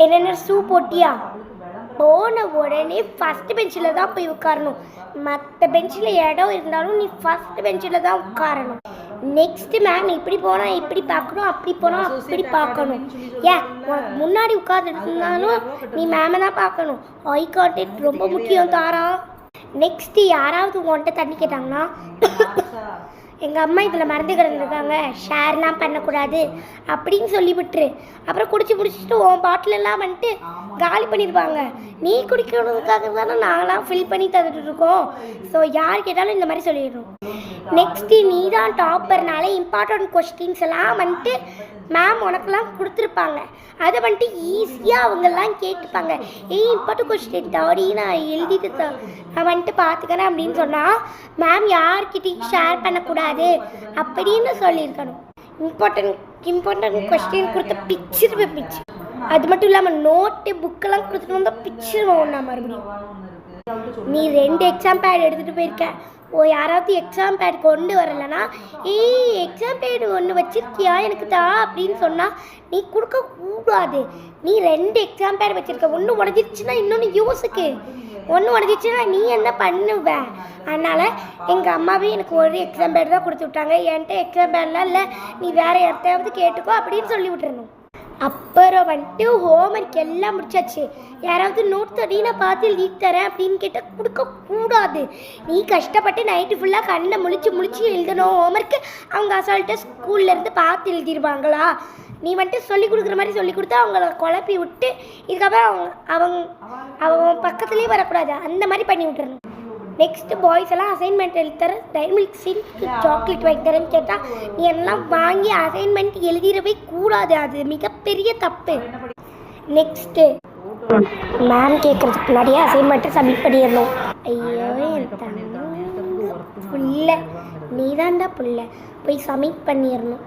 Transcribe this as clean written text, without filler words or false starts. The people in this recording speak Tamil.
என்னென்ன ஷூ போட்டியா? போன உடனே ஃபஸ்ட்டு பெஞ்சில் தான் போய் உட்காரணும். மற்ற பெஞ்சில் இடம் இருந்தாலும் நீ ஃபஸ்ட்டு பெஞ்சில் தான் உட்காரணும். நெக்ஸ்ட்டு மேம் இப்படி போனால் இப்படி பார்க்கணும், அப்படி போனால் அப்படி பார்க்கணும். ஏன் உனக்கு முன்னாடி உட்காந்துட்டு இருந்தாலும் நீ மேமை தான் பார்க்கணும். ஐ கான்டாக்ட் ரொம்ப முக்கியம் தாரா. நெக்ஸ்ட்டு யாராவது உன்கிட்ட தண்ணி கேட்டாங்கன்னா எங்கள் அம்மா இதில் மறந்து கிடந்துருக்காங்க, ஷேர்லாம் பண்ணக்கூடாது அப்படின்னு சொல்லிவிட்டுரு. அப்புறம் குடிச்சிட்டு உன் பாட்டிலெல்லாம் வந்துட்டு காலி பண்ணிடுவாங்க. நீ குடிக்கிறதுக்காக தானே நாங்களாம் ஃபில் பண்ணி தந்துட்டு இருக்கோம். ஸோ யார் கேட்டாலும் இந்த மாதிரி சொல்லிடணும். நெக்ஸ்ட்டு நீ தான் டாப்பர்னால இம்பார்ட்டன்ட் கொஸ்டின்ஸ் எல்லாம் வந்துட்டு மேம் உனக்கெல்லாம் கொடுத்துருப்பாங்க. அதை வந்துட்டு ஈஸியாக அவங்கெல்லாம் கேட்டுப்பாங்க. இம்பார்ட்டன்ட் கொஸ்டின் தாடி நான் எழுதிட்டு நான் வந்துட்டு பார்த்துக்கிறேன் அப்படின்னு சொன்னால் மேம் யார்கிட்டையும் ஷேர் பண்ணக்கூடாது அப்படின்னு சொல்லியிருக்கணும். இம்பார்ட்டன்ட் கொஸ்டின் கொடுத்த பிச்சு. அது மட்டும் இல்லாமல் நோட்டு புக்கெல்லாம் கொடுத்துட்டு வந்தால் பிச்சிருவோம். நான் மறுபடியும் நீ 2 எக்ஸாம் பேட் எடுத்துகிட்டு போயிருக்க. யாராவது எக்ஸாம் பேட் கொண்டு வரலைன்னா எக்ஸாம் பேடு ஒன்று வச்சிருக்கியா எனக்கு தா அப்படின்னு சொன்னால் நீ கொடுக்கக்கூடாது. நீ 2 எக்ஸாம் பேட் வச்சுருக்க. ஒன்று உடஞ்சிருச்சுன்னா இன்னொன்று யோசிக்கு. ஒன்று உடஞ்சிச்சுன்னா நீ என்ன பண்ணுவ? அதனால் எங்கள் அம்மாவே எனக்கு ஒரு எக்ஸாம் பேட் தான் கொடுத்து விட்டாங்க. என்கிட்ட எக்ஸாம் பேட்லாம் இல்லை, நீ வேறு யார்கிட்டையாவது கேட்டுக்கோ அப்படின்னு சொல்லி விட்டுறணும். அப்புறம் வந்துட்டு ஹோம்ஒர்க் எல்லாம் முடிச்சாச்சு. யாராவது நோட் தடி நான் பார்த்து எழுதி தரேன் அப்படின்னு கேட்டால் கொடுக்கக்கூடாது. நீ கஷ்டப்பட்டு நைட்டு ஃபுல்லாக கண்ணை முழிச்சு எழுதணும் ஹோம்ஒர்க்கு. அவங்க அசால்ட்டாக ஸ்கூல்லேருந்து பார்த்து எழுதிடுவாங்களா? நீ வந்துட்டு சொல்லி கொடுக்குற மாதிரி சொல்லி கொடுத்தா அவங்கள குழப்பி விட்டு இதுக்கப்புறம் அவங்க பக்கத்துலேயே வரக்கூடாது. அந்த மாதிரி பண்ணி விட்டுறணும். நெக்ஸ்ட்டு பாய்ஸ் எல்லாம் அசைன்மெண்ட் எழுதி தர டைரி மில்க் சில்க் சாக்லேட் வாங்கி தரேன்னு கேட்டால் நீ எல்லாம் வாங்கி அசைன்மெண்ட் எழுதிடவே கூடாது. அது மிகப்பெரிய தப்பு. நெக்ஸ்ட்டு மேம் கேட்குறதுக்கு முன்னாடியே அசைன்மெண்ட்டை சப்மிட் பண்ணிடணும். ஐயோ என் தங்க புள்ள, நீ தான்டா புள்ள, போய் சப்மிட் பண்ணிடணும்.